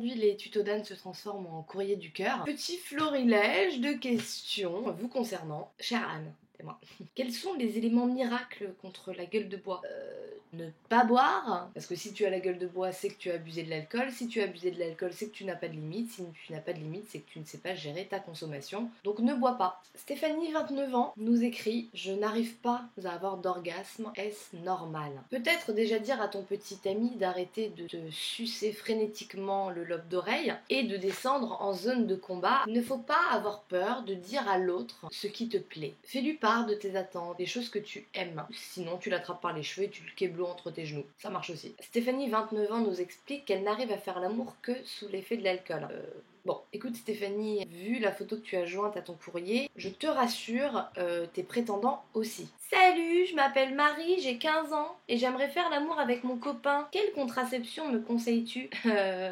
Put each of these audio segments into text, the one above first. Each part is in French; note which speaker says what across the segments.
Speaker 1: aujourd'hui les tutos d'Anne se transforment en courrier du cœur. Petit florilège de questions vous concernant, chère Anne. Moi. Quels sont les éléments miracles contre la gueule de bois? Ne pas boire, parce que si tu as la gueule de bois, c'est que tu as abusé de l'alcool. Si tu as abusé de l'alcool, c'est que tu n'as pas de limite. Si tu n'as pas de limite, c'est que tu ne sais pas gérer ta consommation. Donc ne bois pas. Stéphanie, 29 ans, nous écrit: je n'arrive pas à avoir d'orgasme, est-ce normal? Peut-être déjà dire à ton petit ami d'arrêter de te sucer frénétiquement le lobe d'oreille et de descendre en zone de combat. Il ne faut pas avoir peur de dire à l'autre ce qui te plaît. Fais-lui part de tes attentes, des choses que tu aimes. Sinon, tu l'attrapes par les cheveux et tu le kéblo entre tes genoux. Ça marche aussi. Stéphanie, 29 ans, nous explique qu'elle n'arrive à faire l'amour que sous l'effet de l'alcool. Bon, écoute Stéphanie, vu la photo que tu as jointe à ton courrier, je te rassure, tes prétendants aussi. Salut, je m'appelle Marie, j'ai 15 ans et j'aimerais faire l'amour avec mon copain. Quelle contraception me conseilles-tu?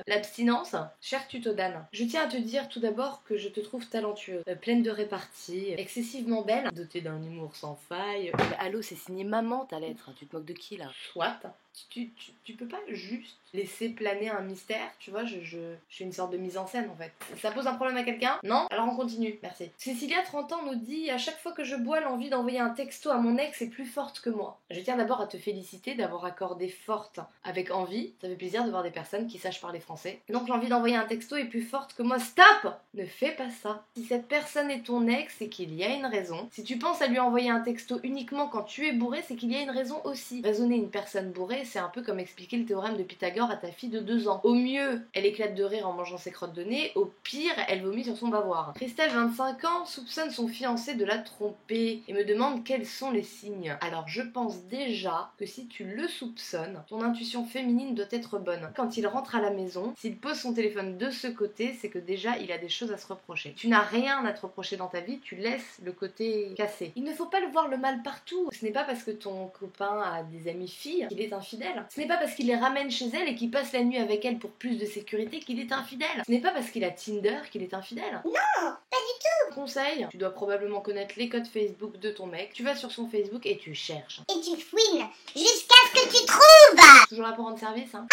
Speaker 1: L'abstinence? Cher tuto d'Anne, je tiens à te dire tout d'abord que je te trouve talentueuse, pleine de répartie, excessivement belle, dotée d'un humour sans faille. Allô, c'est signé maman ta lettre, tu te moques de qui là? Soit. Tu peux pas juste laisser planer un mystère, tu vois, je fais une sorte de mise en scène en fait. Ça pose un problème à quelqu'un? Non? Alors on continue, merci. Cécilia, 30 ans, nous dit: à chaque fois que je bois, l'envie d'envoyer un texto à mon ex est plus forte que moi. Je tiens d'abord à te féliciter d'avoir accordé forte avec envie, ça fait plaisir de voir des personnes qui sachent parler français. Donc l'envie d'envoyer un texto est plus forte que moi, stop! Ne fais pas ça. Si cette personne est ton ex, c'est qu'il y a une raison. Si tu penses à lui envoyer un texto uniquement quand tu es bourré, c'est qu'il y a une raison aussi. Raisonner une personne bourrée, c'est un peu comme expliquer le théorème de Pythagore à ta fille de 2 ans. Au mieux, elle éclate de rire en mangeant ses crottes de nez, au pire, elle vomit sur son bavoir. Christelle, 25 ans, soupçonne son fiancé de la tromper et me demande quels sont les signes. Alors je pense déjà que si tu le soupçonnes, ton intuition féminine doit être bonne. Quand il rentre à la maison, s'il pose son téléphone de ce côté, c'est que déjà il a des choses à se reprocher. Tu n'as rien à te reprocher dans ta vie, tu laisses le côté cassé. Il ne faut pas le voir le mal partout. Ce n'est pas parce que ton copain a des amies filles qu'il est infidèle. Ce n'est pas parce qu'il les ramène chez elle et qu'il passe la nuit avec elle pour plus de sécurité qu'il est infidèle. Ce n'est pas parce qu'il a Tinder qu'il est infidèle.
Speaker 2: Non, pas du tout.
Speaker 1: Conseil, tu dois probablement connaître les codes Facebook de ton mec. Tu vas sur son Facebook et tu cherches.
Speaker 2: Et tu fouines jusqu'à ce que tu trouves.
Speaker 1: Toujours là pour rendre service, hein.